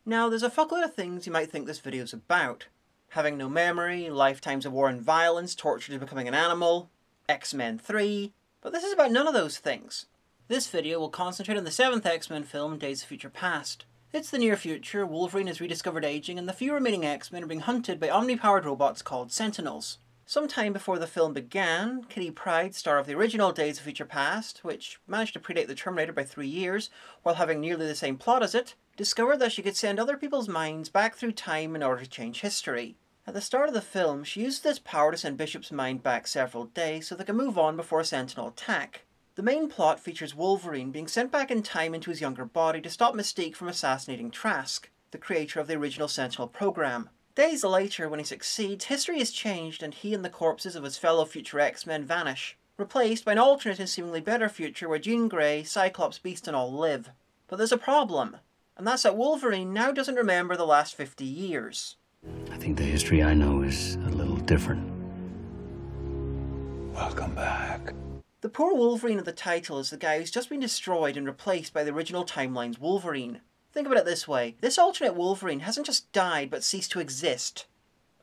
Now, there's a fuckload of things you might think this video's about. Having no memory, lifetimes of war and violence, torture to becoming an animal, X-Men 3, but this is about none of those things. This video will concentrate on the 7th X-Men film, Days of Future Past. It's the near future, Wolverine has rediscovered aging, and the few remaining X-Men are being hunted by omni-powered robots called Sentinels. Sometime before the film began, Kitty Pryde, star of the original Days of Future Past, which managed to predate the Terminator by 3 years, while having nearly the same plot as it, discovered that she could send other people's minds back through time in order to change history. At the start of the film, she used this power to send Bishop's mind back several days so they can move on before a Sentinel attack. The main plot features Wolverine being sent back in time into his younger body to stop Mystique from assassinating Trask, the creator of the original Sentinel program. Days later, when he succeeds, history is changed and he and the corpses of his fellow future X-Men vanish, replaced by an alternate and seemingly better future where Jean Grey, Cyclops, Beast and all live. But there's a problem, and that's that Wolverine now doesn't remember the last 50 years. I think the history I know is a little different. Welcome back. The poor Wolverine of the title is the guy who's just been destroyed and replaced by the original timeline's Wolverine. Think about it this way, this alternate Wolverine hasn't just died but ceased to exist.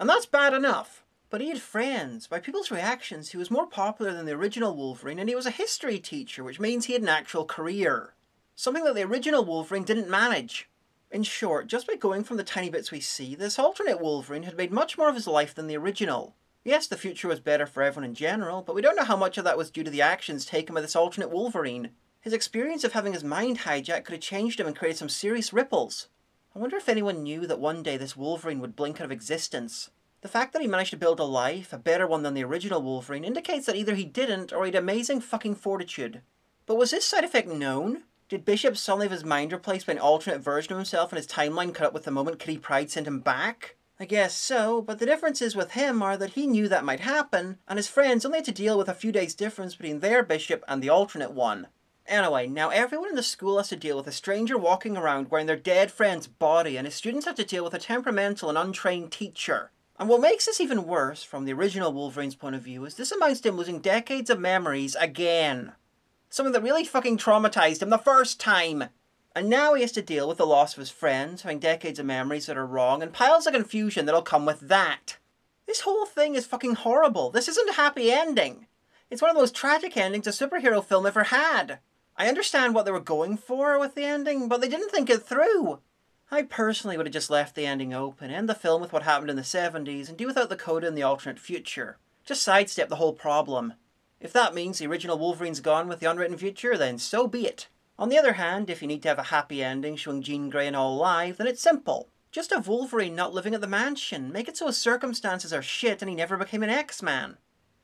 And that's bad enough. But he had friends. By people's reactions, he was more popular than the original Wolverine, and he was a history teacher, which means he had an actual career. Something that the original Wolverine didn't manage. In short, just by going from the tiny bits we see, this alternate Wolverine had made much more of his life than the original. Yes, the future was better for everyone in general, but we don't know how much of that was due to the actions taken by this alternate Wolverine. His experience of having his mind hijacked could have changed him and created some serious ripples. I wonder if anyone knew that one day this Wolverine would blink out of existence. The fact that he managed to build a life, a better one than the original Wolverine, indicates that either he didn't or he had amazing fucking fortitude. But was this side effect known? Did Bishop suddenly have his mind replaced by an alternate version of himself and his timeline cut up with the moment Kitty Pryde sent him back? I guess so, but the differences with him are that he knew that might happen, and his friends only had to deal with a few days' difference between their Bishop and the alternate one. Anyway, now everyone in the school has to deal with a stranger walking around wearing their dead friend's body, and his students have to deal with a temperamental and untrained teacher. And what makes this even worse, from the original Wolverine's point of view, is this amounts to him losing decades of memories again. Something that really fucking traumatized him the first time. And now he has to deal with the loss of his friends, having decades of memories that are wrong, and piles of confusion that'll come with that. This whole thing is fucking horrible. This isn't a happy ending. It's one of the most tragic endings a superhero film ever had. I understand what they were going for with the ending, but they didn't think it through. I personally would have just left the ending open, end the film with what happened in the 70s, and do without the coda in the alternate future. Just sidestep the whole problem. If that means the original Wolverine's gone with the unwritten future, then so be it. On the other hand, if you need to have a happy ending showing Jean Grey and all alive, then it's simple. Just have Wolverine not living at the mansion. Make it so his circumstances are shit and he never became an X-Man.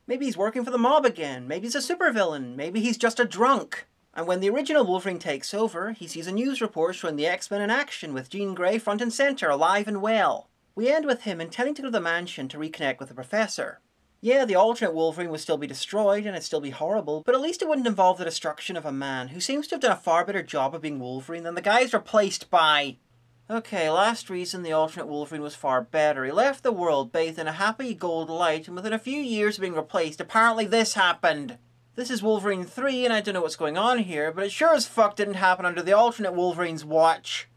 Maybe he's working for the mob again. Maybe he's a supervillain. Maybe he's just a drunk. And when the original Wolverine takes over, he sees a news report showing the X-Men in action with Jean Grey front and centre, alive and well. We end with him intending to go to the mansion to reconnect with the Professor. Yeah, the alternate Wolverine would still be destroyed and it'd still be horrible, but at least it wouldn't involve the destruction of a man who seems to have done a far better job of being Wolverine than the guy he's replaced by. Okay, last reason the alternate Wolverine was far better. He left the world bathed in a happy gold light, and within a few years of being replaced, apparently this happened. This is Wolverine 3, and I don't know what's going on here, but it sure as fuck didn't happen under the alternate Wolverine's watch.